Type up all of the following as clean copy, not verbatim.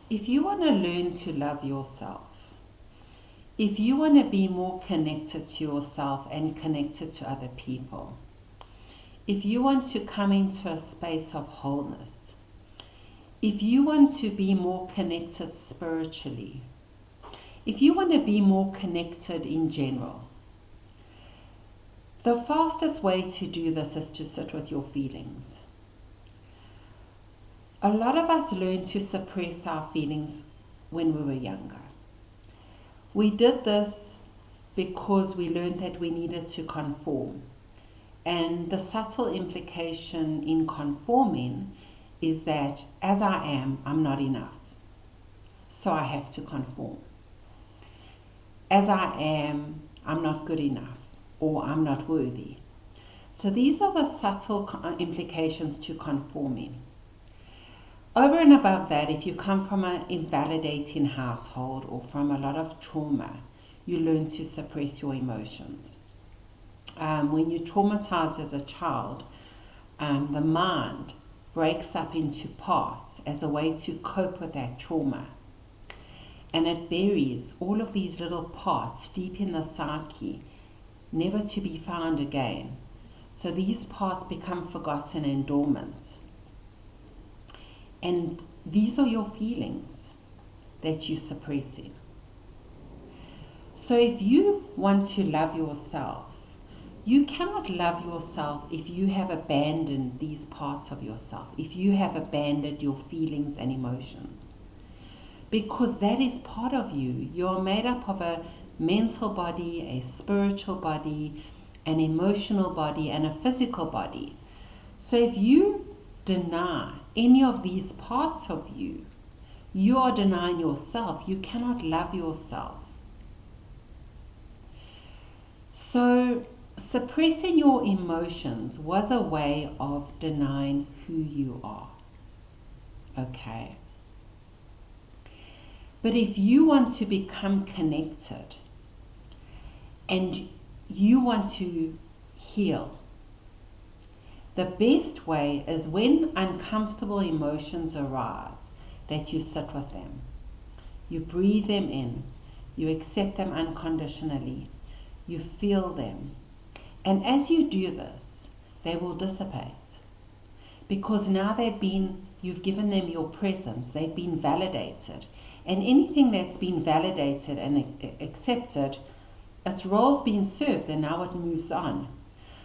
If you want to learn to love yourself, if you want to be more connected to yourself and connected to other people, if you want to come into a space of wholeness, if you want to be more connected spiritually, if you want to be more connected in general, the fastest way to do this is to sit with your feelings. A lot of us learn to suppress our feelings when we were younger. We did this because we learned that we needed to conform. And the subtle implication in conforming is that as I am, I'm not enough. So I have to conform. As I am, I'm not good enough, or I'm not worthy. So these are the subtle implications to conforming. Over and above that, if you come from an invalidating household or from a lot of trauma, you learn to suppress your emotions. When you're traumatized as a child, the mind breaks up into parts as a way to cope with that trauma. And it buries all of these little parts deep in the psyche, never to be found again. So these parts become forgotten and dormant. And these are your feelings that you're suppressing. So if you want to love yourself, you cannot love yourself if you have abandoned these parts of yourself, if you have abandoned your feelings and emotions. Because that is part of you. You are made up of a mental body, a spiritual body, an emotional body, and a physical body. So if you deny any of these parts of you, you are denying yourself. You cannot love yourself. So suppressing your emotions was a way of denying who you are. Okay? But if you want to become connected and you want to heal, the best way is when uncomfortable emotions arise, that you sit with them. You breathe them in. You accept them unconditionally. You feel them. And as you do this, they will dissipate. Because now you've given them your presence. They've been validated. And anything that's been validated and accepted, its role's been served and now it moves on.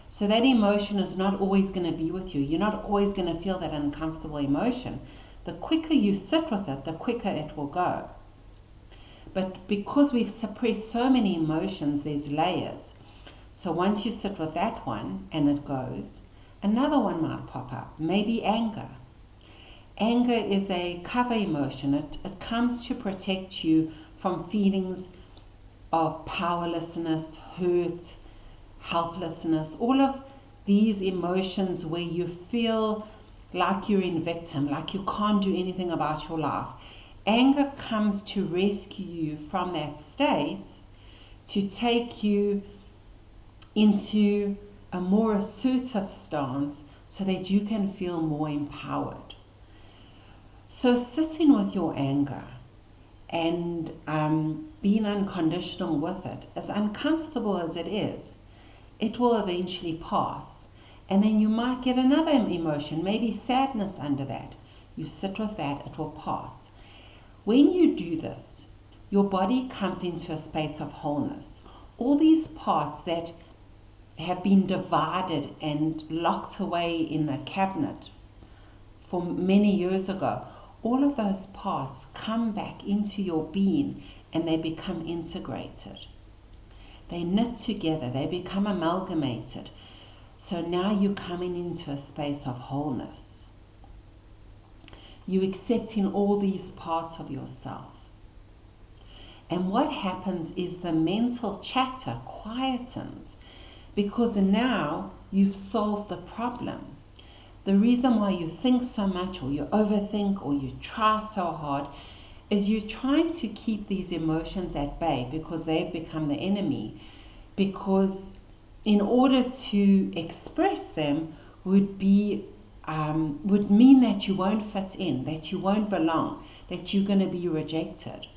So that emotion is not always going to be with you. You're not always going to feel that uncomfortable emotion. The quicker you sit with it, the quicker it will go. But because we've suppressed so many emotions, there's layers. So once you sit with that one and it goes, another one might pop up, maybe anger. Anger is a cover emotion. It comes to protect you from feelings of powerlessness, hurt, helplessness, all of these emotions where you feel like you're in victim, like you can't do anything about your life. Anger comes to rescue you from that state, to take you into a more assertive stance so that you can feel more empowered. So sitting with your anger and being unconditional with it, as uncomfortable as it is, it will eventually pass. And then you might get another emotion, maybe sadness under that. You sit with that, it will pass. When you do this, your body comes into a space of wholeness. All these parts that have been divided and locked away in a cabinet for many years ago, all of those parts come back into your being and they become integrated. They knit together, they become amalgamated. So now you're coming into a space of wholeness. You're accepting all these parts of yourself. And what happens is the mental chatter quietens because now you've solved the problem. The reason why you think so much or you overthink or you try so hard is you're trying to keep these emotions at bay because they've become the enemy. Because in order to express them would be would mean that you won't fit in, that you won't belong, that you're going to be rejected.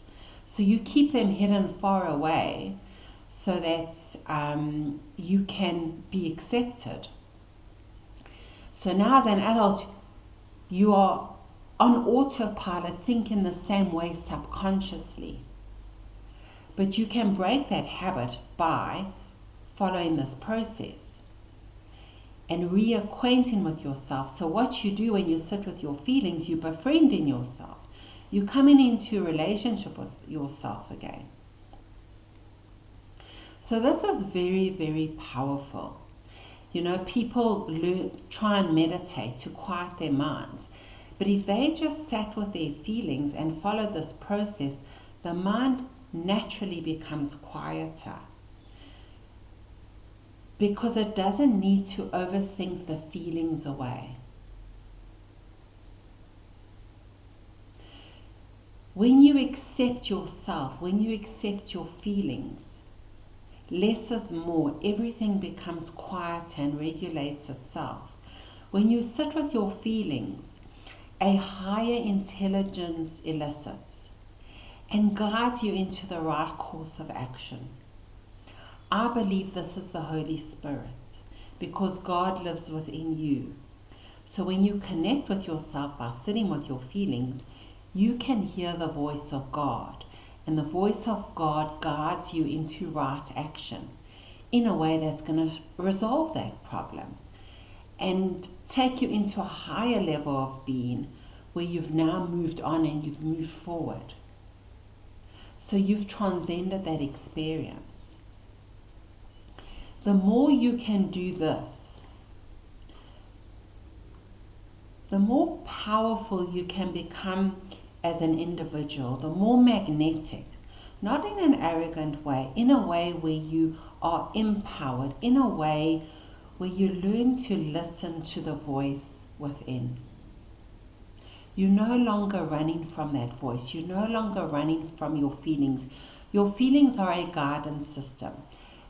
So you keep them hidden far away so that you can be accepted. So now as an adult, you are on autopilot, thinking the same way subconsciously. But you can break that habit by following this process and reacquainting with yourself. So what you do when you sit with your feelings, you're befriending yourself. You're coming into a relationship with yourself again. So this is very, very powerful. You know, people try and meditate to quiet their minds. But if they just sat with their feelings and followed this process, the mind naturally becomes quieter. Because it doesn't need to overthink the feelings away. When you accept yourself, when you accept your feelings, less is more. Everything becomes quiet and regulates itself. When you sit with your feelings, a higher intelligence elicits and guides you into the right course of action. I believe this is the Holy Spirit because God lives within you. So when you connect with yourself by sitting with your feelings, you can hear the voice of God. And the voice of God guides you into right action in a way that's going to resolve that problem and take you into a higher level of being where you've now moved on and you've moved forward. So you've transcended that experience. The more you can do this, the more powerful you can become as an individual, the more magnetic, not in an arrogant way, in a way where you are empowered, in a way where you learn to listen to the voice within. You're no longer running from that voice. You're no longer running from your feelings. Your feelings are a guidance system.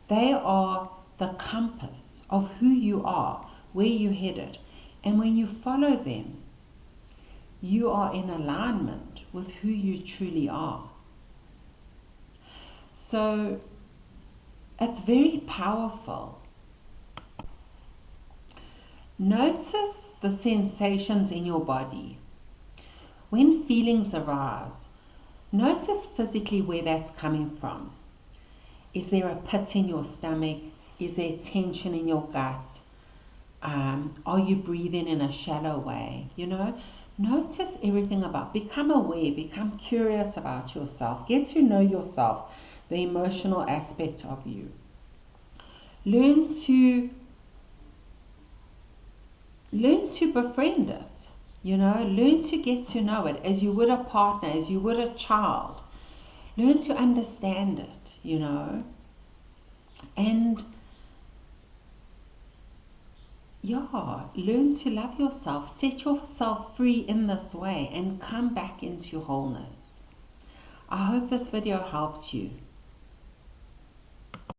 They are the compass of who you are, where you're headed. And when you follow them, you are in alignment with who you truly are. So it's very powerful. Notice the sensations in your body. When feelings arise, notice physically where that's coming from. Is there a pit in your stomach? Is there tension in your gut? Are you breathing in a shallow way? You know, notice everything become aware, become curious about yourself, get to know yourself, the emotional aspect of you. Learn to befriend it, you know, learn to get to know it as you would a partner, as you would a child. Learn to understand it, you know, and learn to love yourself, set yourself free in this way and come back into wholeness. I hope this video helped you.